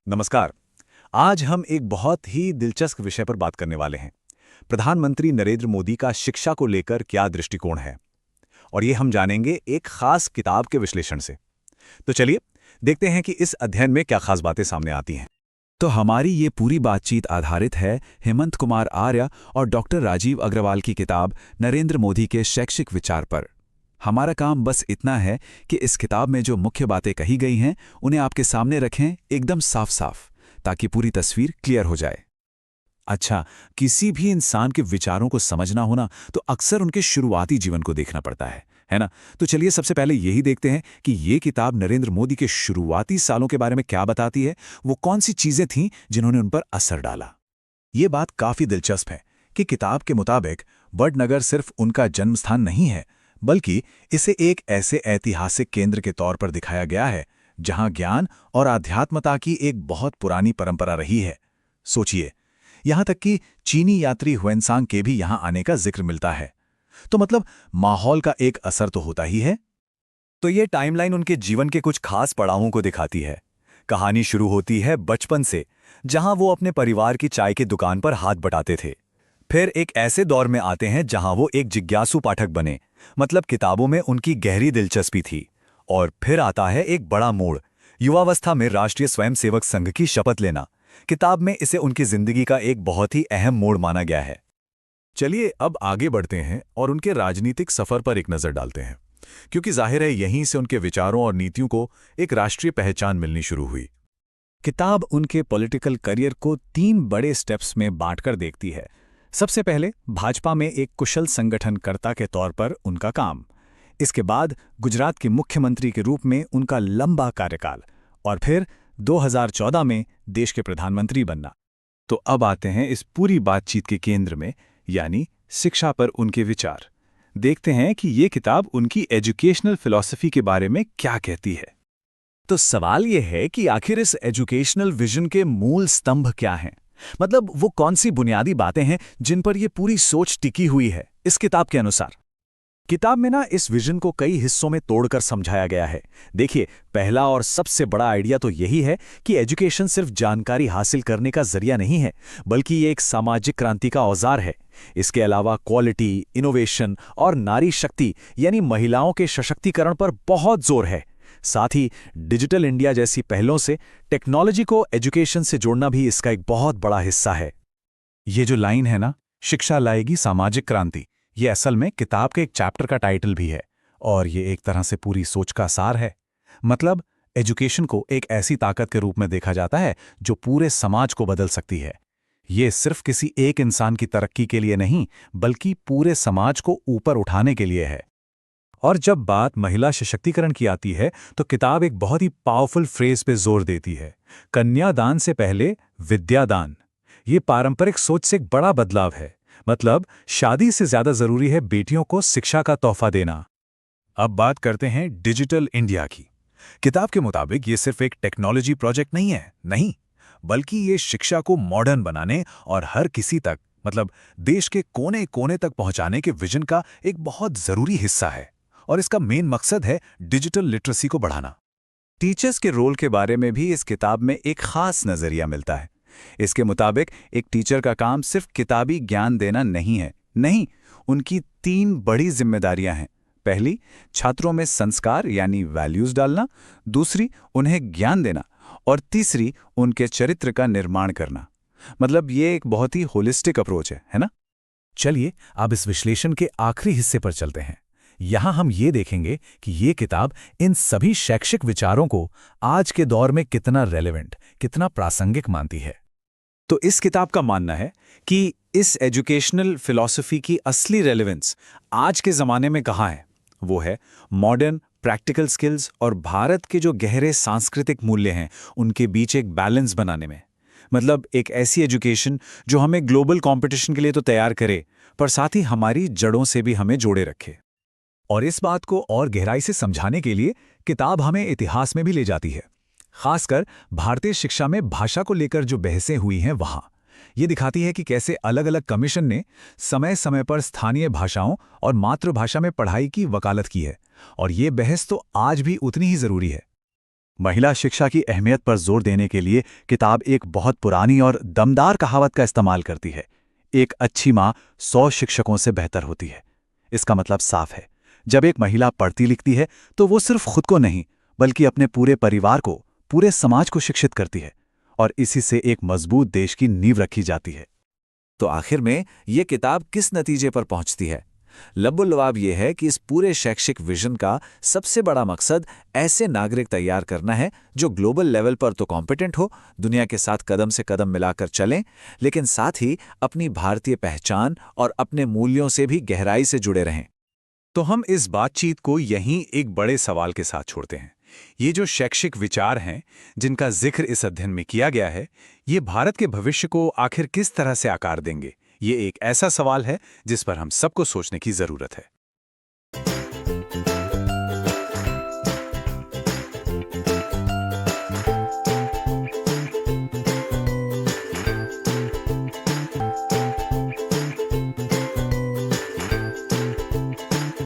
नमस्कार। आज हम एक बहुत ही दिलचस्प विषय पर बात करने वाले हैं। प्रधानमंत्री नरेंद्र मोदी का शिक्षा को लेकर क्या दृष्टिकोण है, और ये हम जानेंगे एक खास किताब के विश्लेषण से। तो चलिए देखते हैं कि इस अध्ययन में क्या खास बातें सामने आती हैं। तो हमारी ये पूरी बातचीत आधारित है हेमंत कुमार आर्य और डॉक्टर राजीव अग्रवाल की किताब नरेंद्र मोदी के शैक्षिक विचार पर। हमारा काम बस इतना है कि इस किताब में जो मुख्य बातें कही गई हैं उन्हें आपके सामने रखें, एकदम साफ साफ, ताकि पूरी तस्वीर क्लियर हो जाए। अच्छा, किसी भी इंसान के विचारों को समझना होना तो अक्सर उनके शुरुआती जीवन को देखना पड़ता है ना? तो चलिए सबसे पहले यही देखते हैं कि ये किताब नरेंद्र मोदी के शुरुआती सालों के बारे में क्या बताती है। वो कौन सी चीजें थीं जिन्होंने उन पर असर डाला। ये बात काफी दिलचस्प है कि किताब के मुताबिक वडनगर सिर्फ उनका जन्म स्थान नहीं है, बल्कि इसे एक ऐसे ऐतिहासिक केंद्र के तौर पर दिखाया गया है जहां ज्ञान और आध्यात्मता की एक बहुत पुरानी परंपरा रही है। सोचिए, यहां तक कि चीनी यात्री हुएनसांग के भी यहां आने का जिक्र मिलता है। तो मतलब माहौल का एक असर तो होता ही है। तो ये टाइमलाइन उनके जीवन के कुछ खास पड़ावों को दिखाती है। कहानी शुरू होती है बचपन से, जहां वो अपने परिवार की चाय की दुकान पर हाथ बटाते थे। फिर एक ऐसे दौर में आते हैं जहां वो एक जिज्ञासु पाठक बने, मतलब किताबों में उनकी गहरी दिलचस्पी थी। और फिर आता है एक बड़ा मोड़, युवावस्था में राष्ट्रीय स्वयंसेवक संघ की शपथ लेना। किताब में इसे उनकी जिंदगी का एक बहुत ही अहम मोड़ माना गया है। चलिए अब आगे बढ़ते हैं और उनके राजनीतिक सफर पर एक नजर डालते हैं, क्योंकि जाहिर है यहीं से उनके विचारों और नीतियों को एक राष्ट्रीय पहचान मिलनी शुरू हुई। किताब उनके पॉलिटिकल करियर को 3 बड़े स्टेप्स में बांटकर देखती है। सबसे पहले भाजपा में एक कुशल संगठनकर्ता के तौर पर उनका काम, इसके बाद गुजरात के मुख्यमंत्री के रूप में उनका लंबा कार्यकाल, और फिर 2014 में देश के प्रधानमंत्री बनना। तो अब आते हैं इस पूरी बातचीत के केंद्र में, यानी शिक्षा पर उनके विचार। देखते हैं कि ये किताब उनकी एजुकेशनल फिलॉसफी के बारे में क्या कहती है। तो सवाल यह है कि आखिर इस एजुकेशनल विजन के मूल स्तंभ क्या हैं? मतलब वो कौन सी बुनियादी बातें हैं जिन पर यह पूरी सोच टिकी हुई है इस किताब के अनुसार। किताब में इस विजन को कई हिस्सों में तोड़कर समझाया गया है। देखिए, पहला और सबसे बड़ा आइडिया तो यही है कि एजुकेशन सिर्फ जानकारी हासिल करने का जरिया नहीं है, बल्कि ये एक सामाजिक क्रांति का औजार है। इसके अलावा क्वालिटी, इनोवेशन और नारी शक्ति यानी महिलाओं के सशक्तिकरण पर बहुत जोर है। साथ ही डिजिटल इंडिया जैसी पहलों से टेक्नोलॉजी को एजुकेशन से जोड़ना भी इसका एक बहुत बड़ा हिस्सा है। ये जो लाइन है ना, शिक्षा लाएगी सामाजिक क्रांति, ये असल में किताब के एक चैप्टर का टाइटल भी है, और ये एक तरह से पूरी सोच का सार है। मतलब एजुकेशन को एक ऐसी ताकत के रूप में देखा जाता है जो पूरे समाज को बदल सकती है। ये सिर्फ किसी एक इंसान की तरक्की के लिए नहीं, बल्कि पूरे समाज को ऊपर उठाने के लिए है। और जब बात महिला सशक्तिकरण की आती है तो किताब एक बहुत ही पावरफुल फ्रेज पे जोर देती है, कन्यादान से पहले विद्यादान। ये पारंपरिक सोच से एक बड़ा बदलाव है। मतलब शादी से ज्यादा जरूरी है बेटियों को शिक्षा का तोहफा देना। अब बात करते हैं डिजिटल इंडिया की। किताब के मुताबिक ये सिर्फ एक टेक्नोलॉजी प्रोजेक्ट नहीं है, नहीं, बल्कि ये शिक्षा को मॉडर्न बनाने और हर किसी तक, मतलब देश के कोने कोने तक पहुंचाने के विजन का एक बहुत जरूरी हिस्सा है। और इसका मेन मकसद है डिजिटल लिटरेसी को बढ़ाना। टीचर्स के रोल के बारे में भी इस किताब में एक खास नजरिया मिलता है। इसके मुताबिक एक टीचर का काम सिर्फ किताबी ज्ञान देना नहीं है, नहीं, उनकी 3 बड़ी जिम्मेदारियां हैं। पहली, छात्रों में संस्कार यानी वैल्यूज डालना, दूसरी, उन्हें ज्ञान देना, और तीसरी, उनके चरित्र का निर्माण करना। मतलब ये एक बहुत ही होलिस्टिक अप्रोच है ना? चलिए अब इस विश्लेषण के आखिरी हिस्से पर चलते हैं। यहां हम ये देखेंगे कि ये किताब इन सभी शैक्षिक विचारों को आज के दौर में कितना रेलेवेंट, कितना प्रासंगिक मानती है। तो इस किताब का मानना है कि इस एजुकेशनल फिलॉसफी की असली रेलेवेंस आज के ज़माने में कहाँ है। वो है मॉडर्न प्रैक्टिकल स्किल्स और भारत के जो गहरे सांस्कृतिक मूल्य हैं उनके बीच एक बैलेंस बनाने में। मतलब एक ऐसी एजुकेशन जो हमें ग्लोबल कंपटीशन के लिए तो तैयार करे, पर साथ ही हमारी जड़ों से भी हमें जोड़े रखे। और इस बात को और गहराई से समझाने के लिए किताब हमें इतिहास में भी ले जाती है, खासकर भारतीय शिक्षा में भाषा को लेकर जो बहसें हुई हैं वहां। ये दिखाती है कि कैसे अलग अलग कमीशन ने समय समय पर स्थानीय भाषाओं और मातृभाषा में पढ़ाई की वकालत की है, और ये बहस तो आज भी उतनी ही जरूरी है। महिला शिक्षा की अहमियत पर जोर देने के लिए किताब एक बहुत पुरानी और दमदार कहावत का इस्तेमाल करती है। एक अच्छी माँ 100 शिक्षकों से बेहतर होती है। इसका मतलब साफ है, जब एक महिला पढ़ती लिखती है तो वो सिर्फ खुद को नहीं बल्कि अपने पूरे परिवार को, पूरे समाज को शिक्षित करती है, और इसी से एक मजबूत देश की नींव रखी जाती है। तो आखिर में ये किताब किस नतीजे पर पहुंचती है? लबुल-लुआब ये है कि इस पूरे शैक्षिक विजन का सबसे बड़ा मकसद ऐसे नागरिक तैयार करना है जो ग्लोबल लेवल पर तो कॉम्पिटेंट हो, दुनिया के साथ कदम से कदम मिलाकर चलें, लेकिन साथ ही अपनी भारतीय पहचान और अपने मूल्यों से भी गहराई से जुड़े रहें। तो हम इस बातचीत को यहीं एक बड़े सवाल के साथ छोड़ते हैं। ये जो शैक्षिक विचार हैं, जिनका जिक्र इस अध्ययन में किया गया है, ये भारत के भविष्य को आखिर किस तरह से आकार देंगे? ये एक ऐसा सवाल है जिस पर हम सबको सोचने की जरूरत है।